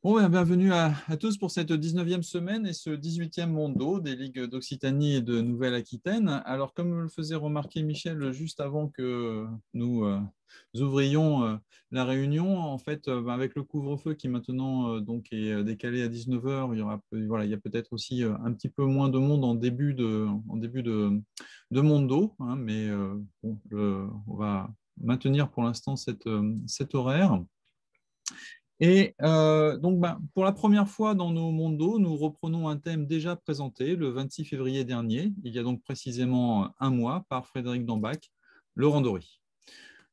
Bienvenue à tous pour cette 19e semaine et ce 18e Mondo des ligues d'Occitanie et de Nouvelle-Aquitaine. Alors, comme le faisait remarquer Michel juste avant que nous ouvrions la réunion, en fait, avec le couvre-feu qui maintenant donc est décalé à 19 heures, il y a peut-être aussi un petit peu moins de monde en début de Mondo, hein, mais on va maintenir pour l'instant cet horaire. Et pour la première fois dans nos mondos, nous reprenons un thème déjà présenté le 26 février dernier, il y a donc précisément un mois, par Frédéric Dambach, le randori.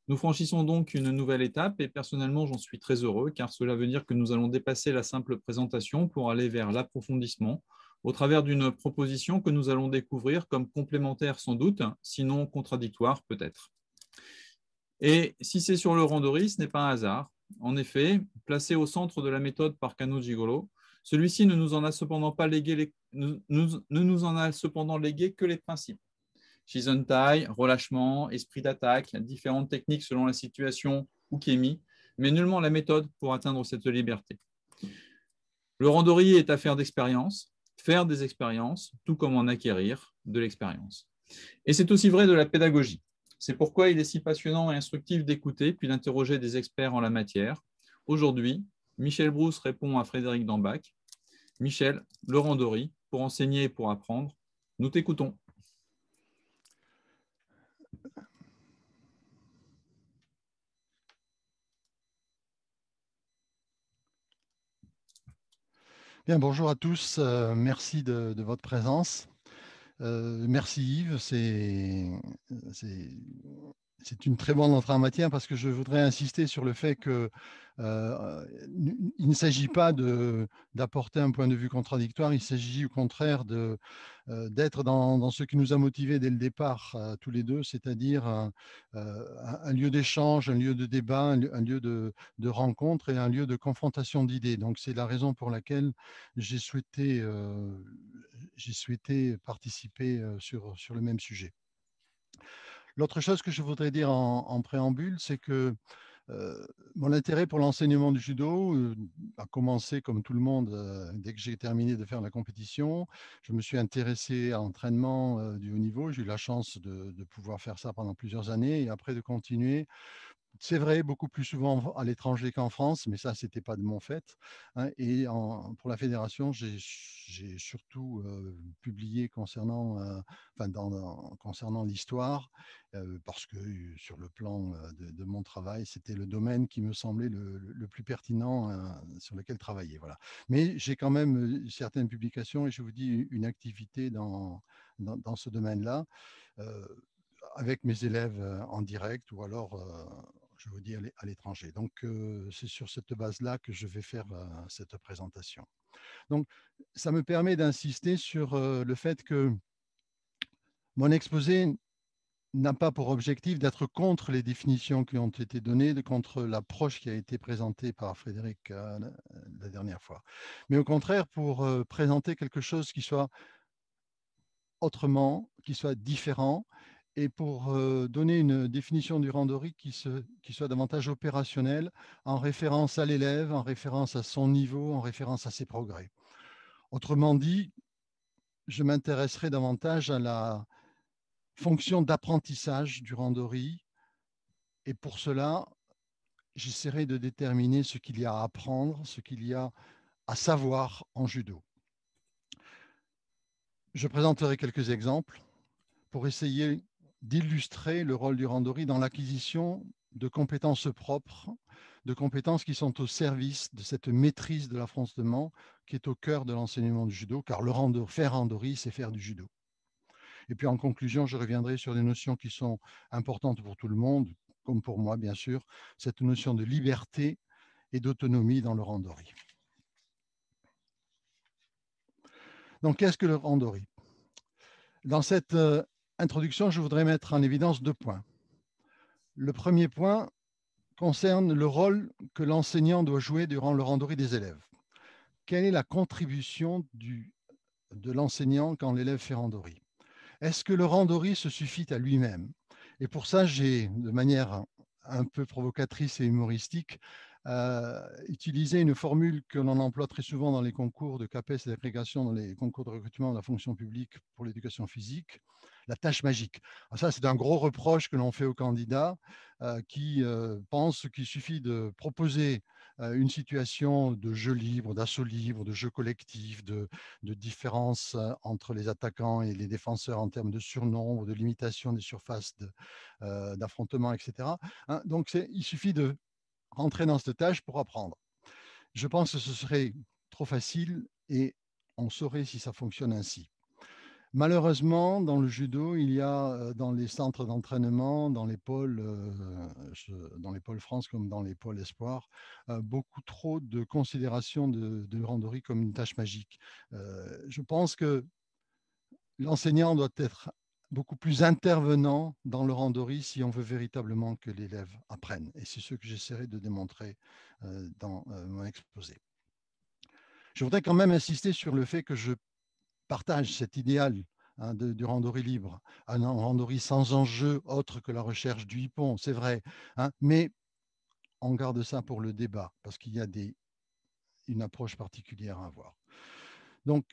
Nous franchissons donc une nouvelle étape et personnellement, j'en suis très heureux car cela veut dire que nous allons dépasser la simple présentation pour aller vers l'approfondissement au travers d'une proposition que nous allons découvrir comme complémentaire sans doute, sinon contradictoire peut-être. Et si c'est sur le randori, ce n'est pas un hasard. En effet, placé au centre de la méthode par Kano Jigoro, celui-ci ne nous en a cependant légué que les principes. Shizentai, relâchement, esprit d'attaque, différentes techniques selon la situation, ukemi, mais nullement la méthode pour atteindre cette liberté. Le randori est affaire d'expérience, faire des expériences, tout comme en acquérir de l'expérience. Et c'est aussi vrai de la pédagogie. C'est pourquoi il est si passionnant et instructif d'écouter puis d'interroger des experts en la matière. Aujourd'hui, Michel Brousse répond à Frédéric Dambach. Michel, le randori, pour enseigner et pour apprendre, nous t'écoutons. Bien, bonjour à tous, merci de votre présence. Merci Yves, c'est une très bonne entrée en matière parce que je voudrais insister sur le fait que il ne s'agit pas d'apporter un point de vue contradictoire, il s'agit au contraire d'être dans ce qui nous a motivés dès le départ, tous les deux, c'est-à-dire un lieu d'échange, un lieu de débat, un lieu de rencontre et un lieu de confrontation d'idées. Donc c'est la raison pour laquelle j'ai souhaité participer sur le même sujet. L'autre chose que je voudrais dire en préambule, c'est que mon intérêt pour l'enseignement du judo a commencé, comme tout le monde, dès que j'ai terminé de faire la compétition. Je me suis intéressé à l'entraînement du haut niveau. J'ai eu la chance de pouvoir faire ça pendant plusieurs années et après de continuer. C'est vrai, beaucoup plus souvent à l'étranger qu'en France, mais ça, ce n'était pas de mon fait, hein. Et pour la fédération, j'ai surtout publié concernant l'histoire, parce que sur le plan de mon travail, c'était le domaine qui me semblait le plus pertinent sur lequel travailler. Voilà. Mais j'ai quand même certaines publications et je vous dis une activité dans ce domaine-là. Avec mes élèves en direct ou alors, je vous dis, à l'étranger. Donc, c'est sur cette base-là que je vais faire cette présentation. Donc, ça me permet d'insister sur le fait que mon exposé n'a pas pour objectif d'être contre les définitions qui ont été données, contre l'approche qui a été présentée par Frédéric la dernière fois, mais au contraire pour présenter quelque chose qui soit autrement, qui soit différent, et pour donner une définition du randori qui soit davantage opérationnelle, en référence à l'élève, en référence à son niveau, en référence à ses progrès. Autrement dit, je m'intéresserai davantage à la fonction d'apprentissage du randori, et pour cela, j'essaierai de déterminer ce qu'il y a à apprendre, ce qu'il y a à savoir en judo. Je présenterai quelques exemples pour essayer d'illustrer le rôle du randori dans l'acquisition de compétences propres, de compétences qui sont au service de cette maîtrise de l'affrontement qui est au cœur de l'enseignement du judo, car faire randori, c'est faire du judo. Et puis en conclusion, je reviendrai sur des notions qui sont importantes pour tout le monde, comme pour moi bien sûr, cette notion de liberté et d'autonomie dans le randori. Donc qu'est-ce que le randori? Dans cette introduction, je voudrais mettre en évidence 2 points. Le premier point concerne le rôle que l'enseignant doit jouer durant le randori des élèves. Quelle est la contribution de l'enseignant quand l'élève fait randori? Est-ce que le randori se suffit à lui-même? Et pour ça, j'ai, de manière un peu provocatrice et humoristique, utilisait une formule que l'on emploie très souvent dans les concours de CAPES et d'agrégation, dans les concours de recrutement de la fonction publique pour l'éducation physique, la tâche magique. Alors ça, c'est un gros reproche que l'on fait aux candidats qui pensent qu'il suffit de proposer une situation de jeu libre, d'assaut libre, de jeu collectif, de différence entre les attaquants et les défenseurs en termes de surnombre, de limitation des surfaces d'affrontement, etc. Hein, donc, il suffit de rentrer dans cette tâche pour apprendre. Je pense que ce serait trop facile et on saurait si ça fonctionne ainsi. Malheureusement, dans le judo, il y a dans les centres d'entraînement, dans les pôles France comme dans les pôles espoir, beaucoup trop de considération de randori comme une tâche magique. Je pense que l'enseignant doit être beaucoup plus intervenant dans le randori si on veut véritablement que l'élève apprenne. Et c'est ce que j'essaierai de démontrer dans mon exposé. Je voudrais quand même insister sur le fait que je partage cet idéal du randori libre, un randori sans enjeu autre que la recherche du hippon, c'est vrai, mais on garde ça pour le débat parce qu'il y a une approche particulière à avoir. Donc,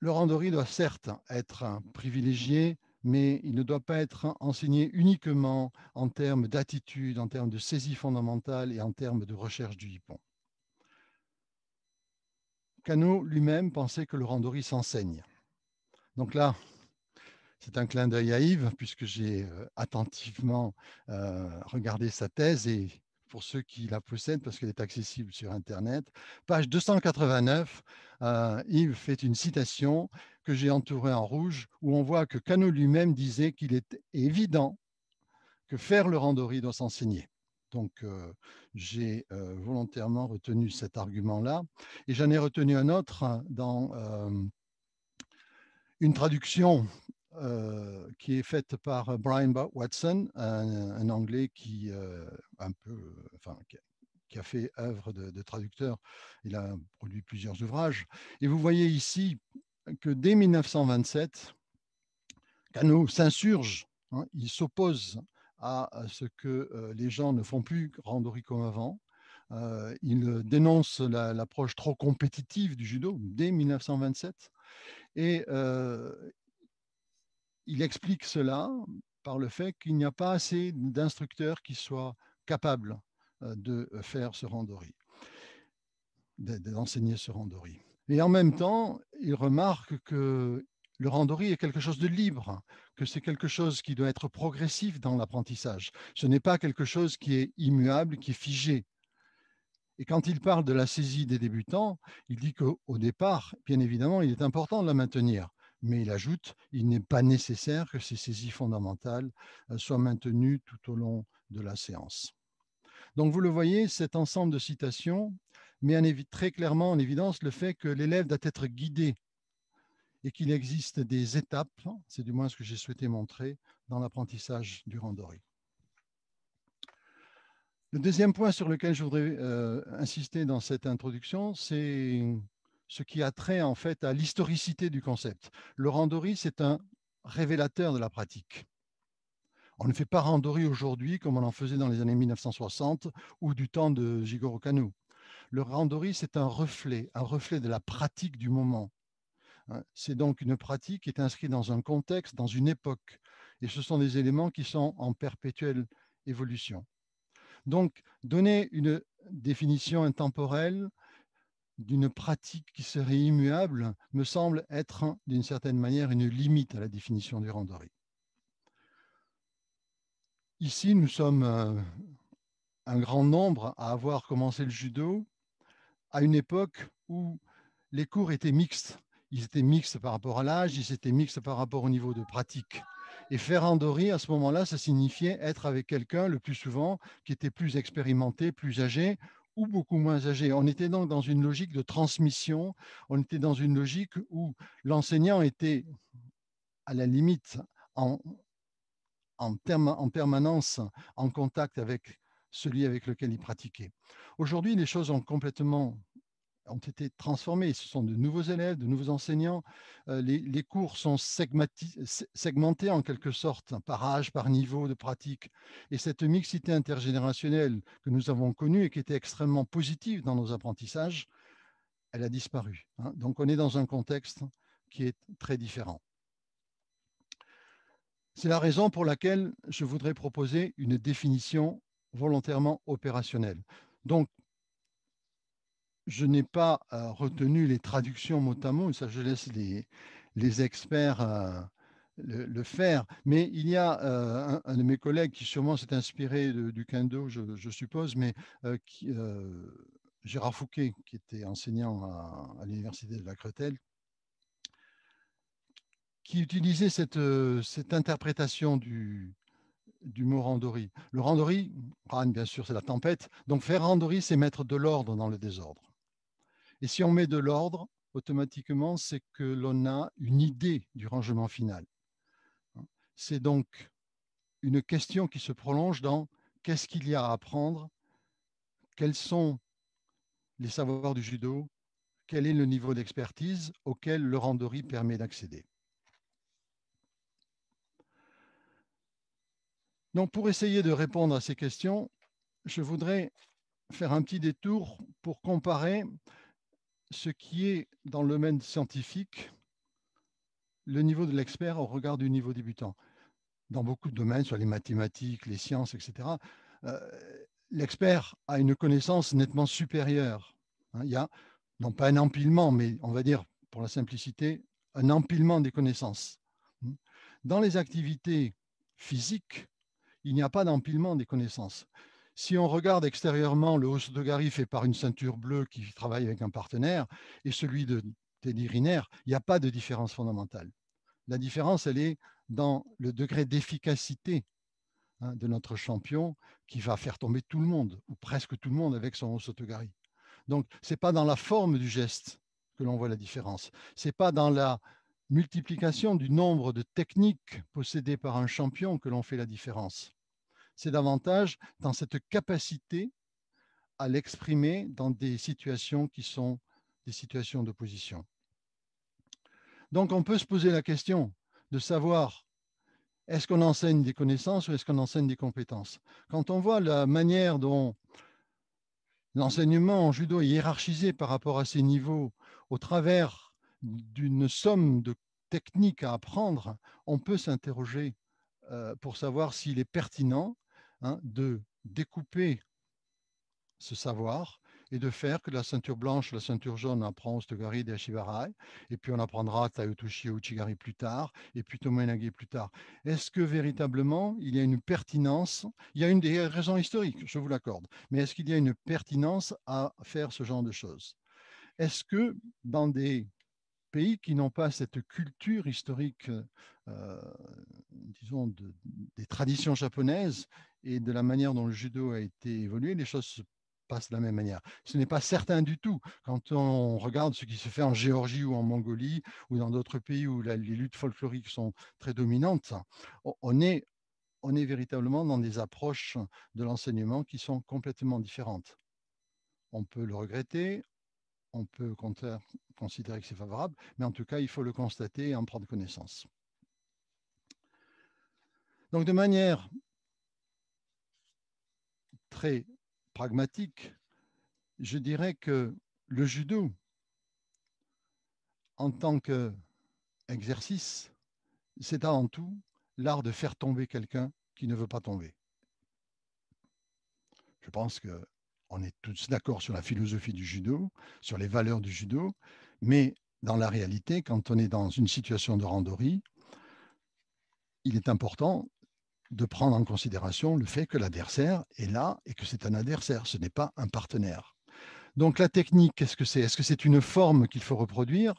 le randori doit certes être privilégié, mais il ne doit pas être enseigné uniquement en termes d'attitude, en termes de saisie fondamentale et en termes de recherche du hippon. Kano lui-même pensait que le randori s'enseigne. Donc là, c'est un clin d'œil à Yves, puisque j'ai attentivement regardé sa thèse et pour ceux qui la possèdent, parce qu'elle est accessible sur Internet, page 289, Yves fait une citation que j'ai entourée en rouge, où on voit que Kano lui-même disait qu'il est évident que faire le randori doit s'enseigner. Donc, j'ai volontairement retenu cet argument-là. Et j'en ai retenu un autre dans une traduction qui est faite par Brian Watson, un Anglais qui, qui a fait œuvre de traducteur. Il a produit plusieurs ouvrages. Et vous voyez ici que dès 1927, Kano s'insurge, il s'oppose à ce que les gens ne font plus randori comme avant. Il dénonce l'approche trop compétitive du judo dès 1927. Et il explique cela par le fait qu'il n'y a pas assez d'instructeurs qui soient capables de faire ce randori, d'enseigner ce randori. Et en même temps, il remarque que le randori est quelque chose de libre, que c'est quelque chose qui doit être progressif dans l'apprentissage. Ce n'est pas quelque chose qui est immuable, qui est figé. Et quand il parle de la saisie des débutants, il dit qu'au départ, bien évidemment, il est important de la maintenir. Mais il ajoute, il n'est pas nécessaire que ces saisies fondamentales soient maintenues tout au long de la séance. Donc vous le voyez, cet ensemble de citations met très clairement en évidence le fait que l'élève doit être guidé et qu'il existe des étapes, c'est du moins ce que j'ai souhaité montrer, dans l'apprentissage du randori. Le deuxième point sur lequel je voudrais insister dans cette introduction, c'est ce qui a trait en fait à l'historicité du concept. Le randori, c'est un révélateur de la pratique. On ne fait pas randori aujourd'hui comme on en faisait dans les années 1960 ou du temps de Jigoro Kano. Le randori, c'est un reflet de la pratique du moment. C'est donc une pratique qui est inscrite dans un contexte, dans une époque. Et ce sont des éléments qui sont en perpétuelle évolution. Donc, donner une définition intemporelle d'une pratique qui serait immuable me semble être, d'une certaine manière, une limite à la définition du randori. Ici, nous sommes un grand nombre à avoir commencé le judo à une époque où les cours étaient mixtes. Ils étaient mixtes par rapport à l'âge, ils étaient mixtes par rapport au niveau de pratique. Et faire randori, à ce moment-là, ça signifiait être avec quelqu'un, le plus souvent, qui était plus expérimenté, plus âgé ou beaucoup moins âgé. On était donc dans une logique de transmission, on était dans une logique où l'enseignant était, à la limite, en permanence en contact avec celui avec lequel il pratiquait. Aujourd'hui, les choses ont complètement ont été transformés. Ce sont de nouveaux élèves, de nouveaux enseignants. Les cours sont segmentés en quelque sorte, par âge, par niveau de pratique. Et cette mixité intergénérationnelle que nous avons connue et qui était extrêmement positive dans nos apprentissages, elle a disparu. Donc on est dans un contexte qui est très différent. C'est la raison pour laquelle je voudrais proposer une définition volontairement opérationnelle. Donc, je n'ai pas retenu les traductions mot à mot, ça je laisse les experts le faire, mais il y a un de mes collègues qui sûrement s'est inspiré du kendo, je suppose, mais Gérard Fouquet, qui était enseignant à l'université de la Créteil, qui utilisait cette interprétation du mot randori. Le randori, ran bien sûr, c'est la tempête. Donc faire randori, c'est mettre de l'ordre dans le désordre. Et si on met de l'ordre, automatiquement, c'est que l'on a une idée du rangement final. C'est donc une question qui se prolonge dans qu'est-ce qu'il y a à apprendre, quels sont les savoirs du judo, quel est le niveau d'expertise auquel le randori permet d'accéder. Donc, pour essayer de répondre à ces questions, je voudrais faire un petit détour pour comparer ce qui est dans le domaine scientifique le niveau de l'expert au regard du niveau débutant. Dans beaucoup de domaines, sur les mathématiques, les sciences, etc., l'expert a une connaissance nettement supérieure. Il y a, non pas un empilement, mais on va dire, pour la simplicité, un empilement des connaissances. Dans les activités physiques, il n'y a pas d'empilement des connaissances. Si on regarde extérieurement le Hosoto-gari fait par une ceinture bleue qui travaille avec un partenaire et celui de Teddy Riner, il n'y a pas de différence fondamentale. La différence, elle est dans le degré d'efficacité de notre champion qui va faire tomber tout le monde, ou presque tout le monde, avec son Hosoto-gari. Donc, ce n'est pas dans la forme du geste que l'on voit la différence. Ce n'est pas dans la multiplication du nombre de techniques possédées par un champion que l'on fait la différence. C'est davantage dans cette capacité à l'exprimer dans des situations qui sont des situations d'opposition. Donc, on peut se poser la question de savoir est-ce qu'on enseigne des connaissances ou est-ce qu'on enseigne des compétences? Quand on voit la manière dont l'enseignement en judo est hiérarchisé par rapport à ces niveaux au travers d'une somme de techniques à apprendre, on peut s'interroger pour savoir s'il est pertinent de découper ce savoir et de faire que la ceinture blanche, la ceinture jaune apprend Hosoto-gari et Ashibarai, et puis on apprendra Tai-Otoshi et Uchi-gari plus tard, et puis Tomoe-nage plus tard. Est-ce que véritablement il y a une pertinence? Il y a une des raisons historiques, je vous l'accorde, mais est-ce qu'il y a une pertinence à faire ce genre de choses? Est-ce que dans des pays qui n'ont pas cette culture historique, disons, des traditions japonaises et de la manière dont le judo a été évolué, les choses se passent de la même manière. Ce n'est pas certain du tout. Quand on regarde ce qui se fait en Géorgie ou en Mongolie ou dans d'autres pays où les luttes folkloriques sont très dominantes, on est véritablement dans des approches de l'enseignement qui sont complètement différentes. On peut le regretter, on peut considérer que c'est favorable, mais en tout cas, il faut le constater et en prendre connaissance. Donc, de manière très pragmatique, je dirais que le judo, en tant qu'exercice, c'est avant tout l'art de faire tomber quelqu'un qui ne veut pas tomber. Je pense qu'on est tous d'accord sur la philosophie du judo, sur les valeurs du judo, mais dans la réalité, quand on est dans une situation de randori, il est important de prendre en considération le fait que l'adversaire est là et que c'est un adversaire, ce n'est pas un partenaire. Donc la technique, qu'est-ce que c'est? Est-ce que c'est une forme qu'il faut reproduire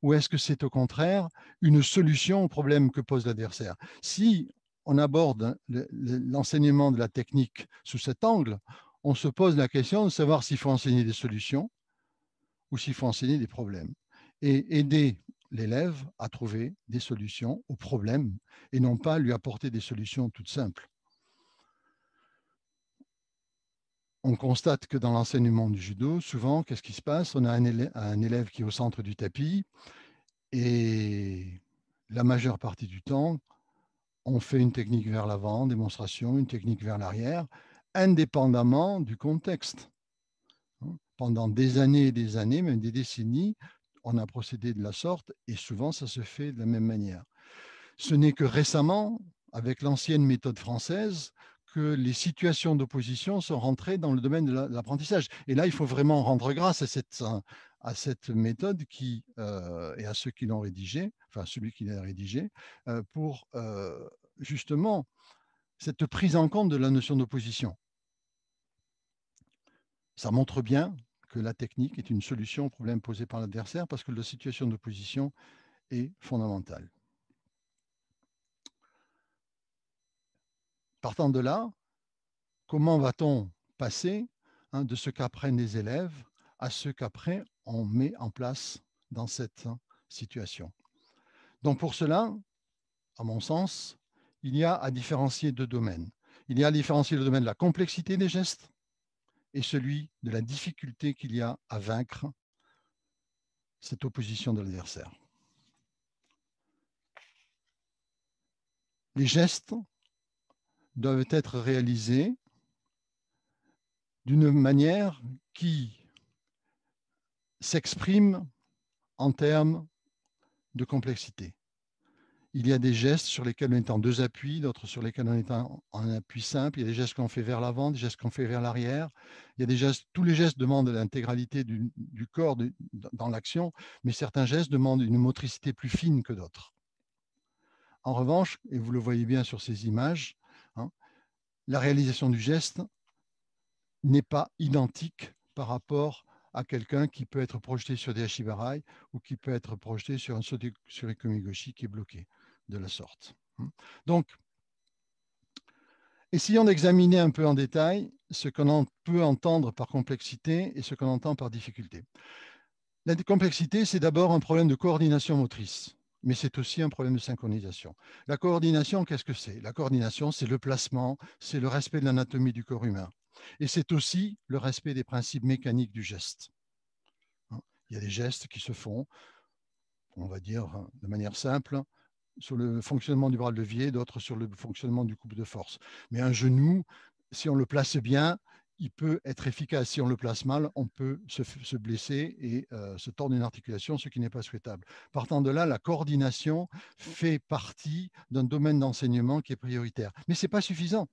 ou est-ce que c'est au contraire une solution au problème que pose l'adversaire? Si on aborde l'enseignement de la technique sous cet angle, on se pose la question de savoir s'il faut enseigner des solutions ou s'il faut enseigner des problèmes et aider l'élève à trouver des solutions aux problèmes et non pas lui apporter des solutions toutes simples. on constate que dans l'enseignement du judo, souvent, qu'est-ce qui se passe? On a un élève qui est au centre du tapis et la majeure partie du temps, on fait une technique vers l'avant, démonstration, une technique vers l'arrière, indépendamment du contexte. Pendant des années, même des décennies, on a procédé de la sorte et souvent ça se fait de la même manière. Ce n'est que récemment, avec l'ancienne méthode française, que les situations d'opposition sont rentrées dans le domaine de l'apprentissage. Et là, il faut vraiment rendre grâce à cette méthode qui, et à ceux qui l'ont rédigée, enfin celui qui l'a rédigé, pour justement cette prise en compte de la notion d'opposition. Ça montre bien que la technique est une solution au problème posé par l'adversaire parce que la situation d'opposition est fondamentale. Partant de là, comment va-t-on passer de ce qu'apprennent les élèves à ce qu'après on met en place dans cette situation? Donc pour cela, à mon sens, il y a à différencier deux domaines. Il y a à différencier le domaine de la complexité des gestes et celui de la difficulté qu'il y a à vaincre cette opposition de l'adversaire. Les gestes doivent être réalisés d'une manière qui s'exprime en termes de complexité. Il y a des gestes sur lesquels on est en deux appuis, d'autres sur lesquels on est en appui simple. Il y a des gestes qu'on fait vers l'avant, des gestes qu'on fait vers l'arrière. Il y a des gestes, tous les gestes demandent l'intégralité du corps dans l'action, mais certains gestes demandent une motricité plus fine que d'autres. En revanche, et vous le voyez bien sur ces images, la réalisation du geste n'est pas identique par rapport à quelqu'un qui peut être projeté sur des hashibarai ou qui peut être projeté sur un surikomigoshi qui est bloqué de la sorte. Donc, essayons d'examiner un peu en détail ce qu'on peut entendre par complexité et ce qu'on entend par difficulté. La complexité, c'est d'abord un problème de coordination motrice, mais c'est aussi un problème de synchronisation. La coordination, qu'est-ce que c'est? La coordination, c'est le placement, c'est le respect de l'anatomie du corps humain. Et c'est aussi le respect des principes mécaniques du geste. Il y a des gestes qui se font, on va dire de manière simple, sur le fonctionnement du bras de levier, d'autres sur le fonctionnement du couple de force. Mais un genou, si on le place bien, il peut être efficace. Si on le place mal, on peut se blesser et se tordre une articulation, ce qui n'est pas souhaitable. Partant de là, la coordination fait partie d'un domaine d'enseignement qui est prioritaire. Mais ce n'est pas suffisant.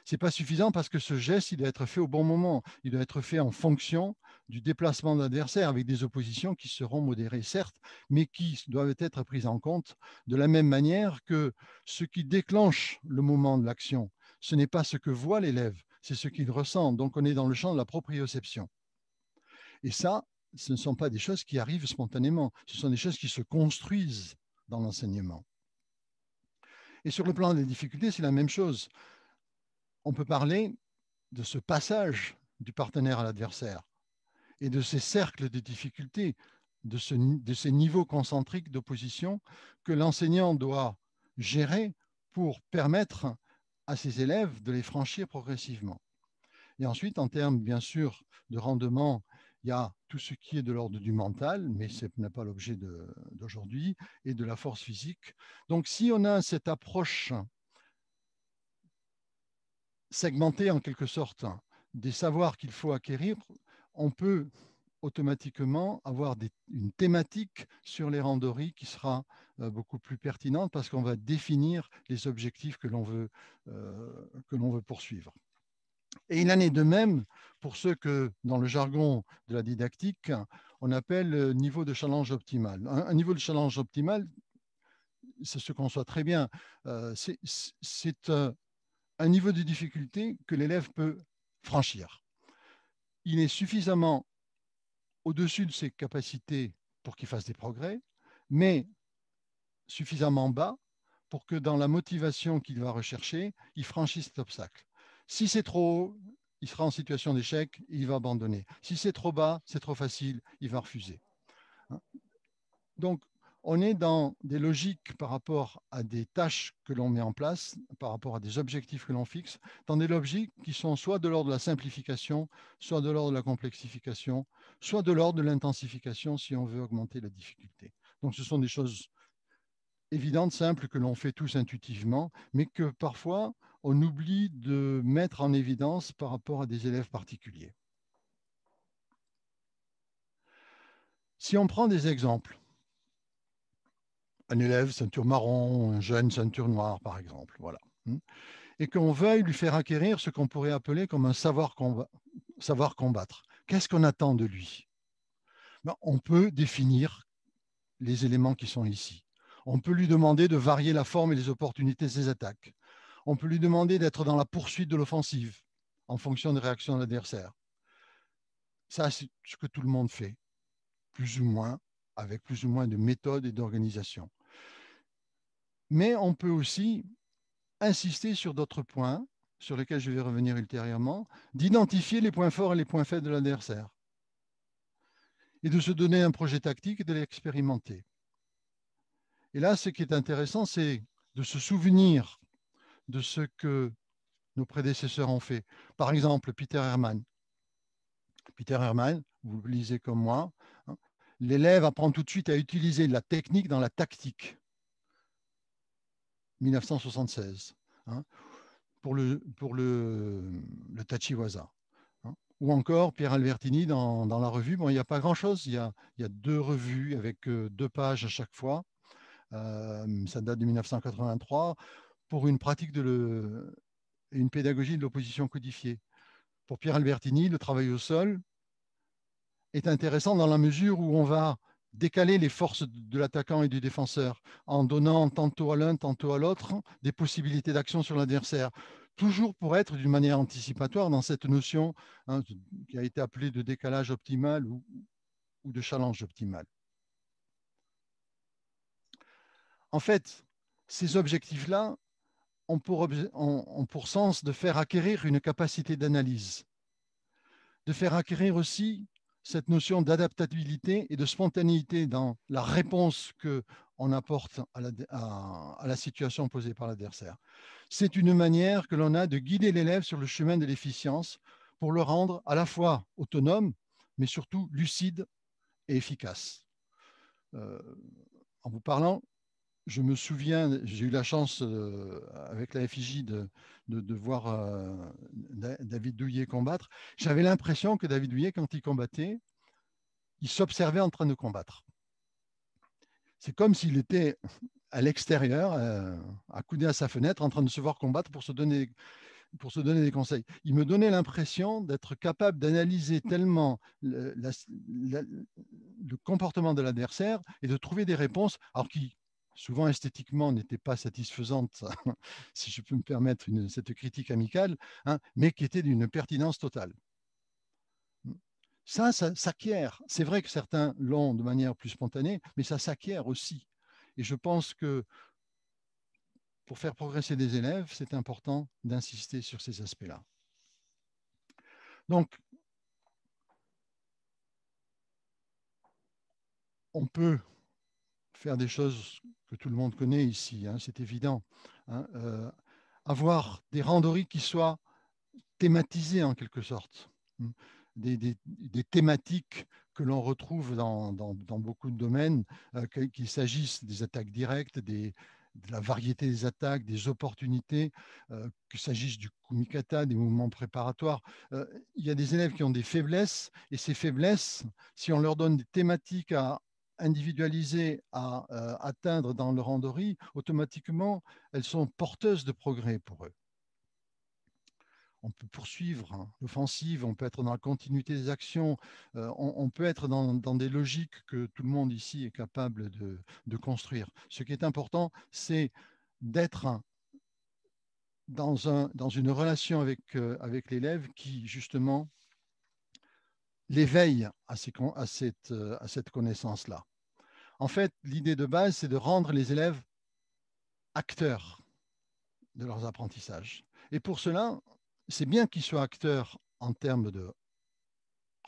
Ce n'est pas suffisant parce que ce geste, il doit être fait au bon moment. Il doit être fait en fonction du déplacement de l'adversaire avec des oppositions qui seront modérées, certes, mais qui doivent être prises en compte de la même manière que ce qui déclenche le moment de l'action. Ce n'est pas ce que voit l'élève, c'est ce qu'il ressent. Donc, on est dans le champ de la proprioception. Et ça, ce ne sont pas des choses qui arrivent spontanément. Ce sont des choses qui se construisent dans l'enseignement. Et sur le plan des difficultés, c'est la même chose. On peut parler de ce passage du partenaire à l'adversaire et de ces cercles de difficultés, de ces niveaux concentriques d'opposition que l'enseignant doit gérer pour permettre à ses élèves de les franchir progressivement. Et ensuite, en termes, bien sûr, de rendement, il y a tout ce qui est de l'ordre du mental, mais ce n'est pas l'objet d'aujourd'hui, et de la force physique. Donc, si on a cette approche segmenter en quelque sorte des savoirs qu'il faut acquérir, on peut automatiquement avoir une thématique sur les randonnées qui sera beaucoup plus pertinente parce qu'on va définir les objectifs que l'on veut poursuivre. Et il en est de même pour ceux que, dans le jargon de la didactique, on appelle niveau de challenge optimal. Un niveau de challenge optimal, c'est ce qu'on soit très bien, c'est un niveau de difficulté que l'élève peut franchir. Il est suffisamment au-dessus de ses capacités pour qu'il fasse des progrès, mais suffisamment bas pour que dans la motivation qu'il va rechercher, il franchisse cet obstacle. Si c'est trop haut, il sera en situation d'échec, il va abandonner. Si c'est trop bas, c'est trop facile, il va refuser. Donc, On est dans des logiques par rapport à des tâches que l'on met en place, par rapport à des objectifs que l'on fixe, dans des logiques qui sont soit de l'ordre de la simplification, soit de l'ordre de la complexification, soit de l'ordre de l'intensification si on veut augmenter la difficulté. Donc ce sont des choses évidentes, simples, que l'on fait tous intuitivement, mais que parfois on oublie de mettre en évidence par rapport à des élèves particuliers. Si on prend des exemples, un élève ceinture marron, un jeune ceinture noire, par exemple, voilà, et qu'on veuille lui faire acquérir ce qu'on pourrait appeler comme un savoir combattre. Qu'est-ce qu'on attend de lui? Ben, on peut définir les éléments qui sont ici. On peut lui demander de varier la forme et les opportunités de ses attaques. On peut lui demander d'être dans la poursuite de l'offensive en fonction des réactions de l'adversaire. Ça, c'est ce que tout le monde fait, plus ou moins, avec plus ou moins de méthode et d'organisation. Mais on peut aussi insister sur d'autres points, sur lesquels je vais revenir ultérieurement, d'identifier les points forts et les points faibles de l'adversaire et de se donner un projet tactique et de l'expérimenter. Et là, ce qui est intéressant, c'est de se souvenir de ce que nos prédécesseurs ont fait. Par exemple, Peter Hermann. Peter Hermann, vous le lisez comme moi, hein, l'élève apprend tout de suite à utiliser la technique dans la tactique. 1976. Hein, pour le Tachiwaza. Hein. Ou encore Pierre Albertini dans la revue. Bon, il n'y a pas grand-chose. Il y a 2 revues avec 2 pages à chaque fois. Ça date de 1983 pour une pratique et une pédagogie de l'opposition codifiée. Pour Pierre Albertini, le travail au sol est intéressant dans la mesure où on va décaler les forces de l'attaquant et du défenseur en donnant tantôt à l'un, tantôt à l'autre des possibilités d'action sur l'adversaire, toujours pour être d'une manière anticipatoire dans cette notion qui a été appelée de décalage optimal ou de challenge optimal. En fait, ces objectifs-là ont pour sens de faire acquérir une capacité d'analyse, de faire acquérir aussi cette notion d'adaptabilité et de spontanéité dans la réponse qu'on apporte à la situation posée par l'adversaire. C'est une manière que l'on a de guider l'élève sur le chemin de l'efficience pour le rendre à la fois autonome, mais surtout lucide et efficace. En vous parlant, je me souviens, j'ai eu la chance avec la FIJ de voir David Douillet combattre. J'avais l'impression que David Douillet, quand il combattait, il s'observait en train de combattre. C'est comme s'il était à l'extérieur, accoudé à sa fenêtre, en train de se voir combattre pour se donner des conseils. Il me donnait l'impression d'être capable d'analyser tellement le comportement de l'adversaire et de trouver des réponses, alors qui souvent esthétiquement n'étaient pas satisfaisantes, si je peux me permettre cette critique amicale, hein, mais qui étaient d'une pertinence totale. Ça s'acquiert. C'est vrai que certains l'ont de manière plus spontanée, mais ça s'acquiert aussi. Et je pense que pour faire progresser des élèves, c'est important d'insister sur ces aspects-là. Donc, on peut faire des choses que tout le monde connaît ici, hein, c'est évident. Hein, avoir des randonnées qui soient thématisées en quelque sorte. Des thématiques que l'on retrouve dans beaucoup de domaines, qu'il s'agisse des attaques directes, de la variété des attaques, des opportunités, qu'il s'agisse du kumikata, des mouvements préparatoires. Il y a des élèves qui ont des faiblesses, et ces faiblesses, si on leur donne des thématiques à individualiser, à atteindre dans le randori, automatiquement, elles sont porteuses de progrès pour eux. On peut poursuivre l'offensive, on peut être dans la continuité des actions, on peut être dans des logiques que tout le monde ici est capable de construire. Ce qui est important, c'est d'être dans une relation avec l'élève qui, justement, l'éveille à cette connaissance-là. En fait, l'idée de base, c'est de rendre les élèves acteurs de leurs apprentissages. Et pour cela, c'est bien qu'ils soient acteurs en termes de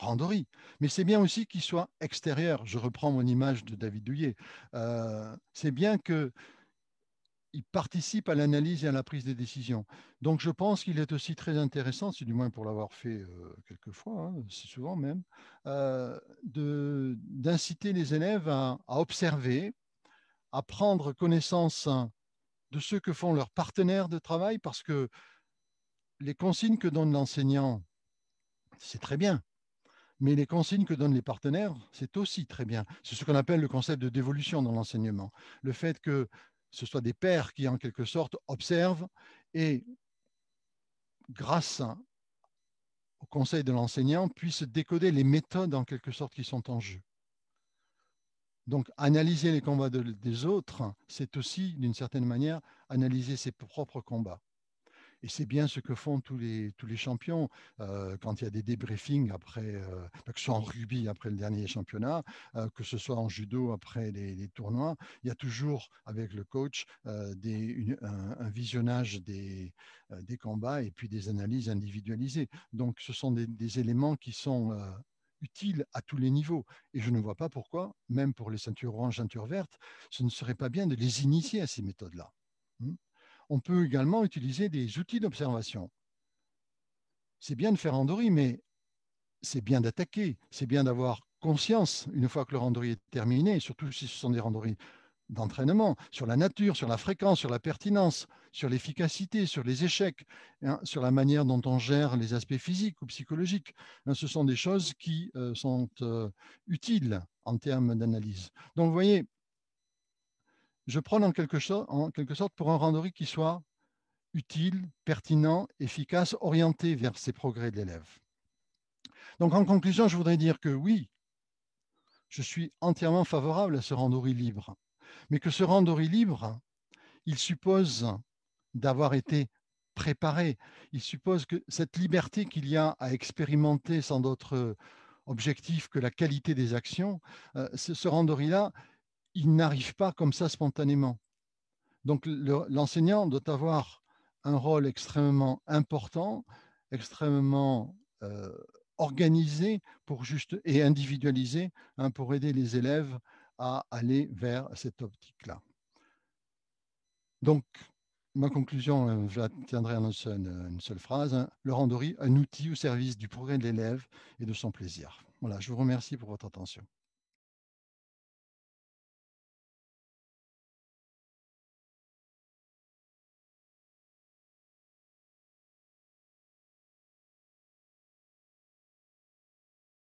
randori. Mais c'est bien aussi qu'il soit extérieur. Je reprends mon image de David Douillet. C'est bien qu'il participe à l'analyse et à la prise des décisions. Donc je pense qu'il est aussi très intéressant, c'est du moins pour l'avoir fait quelques fois, hein, si souvent même, d'inciter les élèves à observer, à prendre connaissance de ce que font leurs partenaires de travail, parce que les consignes que donne l'enseignant, c'est très bien. Mais les consignes que donnent les partenaires, c'est aussi très bien. C'est ce qu'on appelle le concept de dévolution dans l'enseignement. Le fait que ce soit des pairs qui, en quelque sorte, observent et, grâce au conseil de l'enseignant, puissent décoder les méthodes, en quelque sorte, qui sont en jeu. Donc, analyser les combats des autres, c'est aussi, d'une certaine manière, analyser ses propres combats. Et c'est bien ce que font tous les champions quand il y a des débriefings après, que ce soit en rugby après le dernier championnat, que ce soit en judo après les tournois. Il y a toujours avec le coach un visionnage des combats et puis des analyses individualisées. Donc ce sont des éléments qui sont utiles à tous les niveaux. Et je ne vois pas pourquoi, même pour les ceintures oranges, ceintures vertes, ce ne serait pas bien de les initier à ces méthodes-là. On peut également utiliser des outils d'observation. C'est bien de faire randori, mais c'est bien d'attaquer, c'est bien d'avoir conscience, une fois que le randori est terminé, surtout si ce sont des randoris d'entraînement, sur la nature, sur la fréquence, sur la pertinence, sur l'efficacité, sur les échecs, hein, sur la manière dont on gère les aspects physiques ou psychologiques. Hein, ce sont des choses qui sont utiles en termes d'analyse. Donc, vous voyez, je prône en quelque sorte pour un randori qui soit utile, pertinent, efficace, orienté vers ces progrès de l'élève. Donc en conclusion, je voudrais dire que oui, je suis entièrement favorable à ce randori libre, mais que ce randori libre, il suppose d'avoir été préparé. Il suppose que cette liberté qu'il y a à expérimenter sans d'autre objectif que la qualité des actions, ce randori-là, il n'arrive pas comme ça spontanément. Donc l'enseignant doit avoir un rôle extrêmement important, extrêmement organisé pour et individualisé, hein, pour aider les élèves à aller vers cette optique-là. Donc, ma conclusion, je la tiendrai en une seule phrase, hein, le randori, un outil au service du progrès de l'élève et de son plaisir. Voilà, je vous remercie pour votre attention.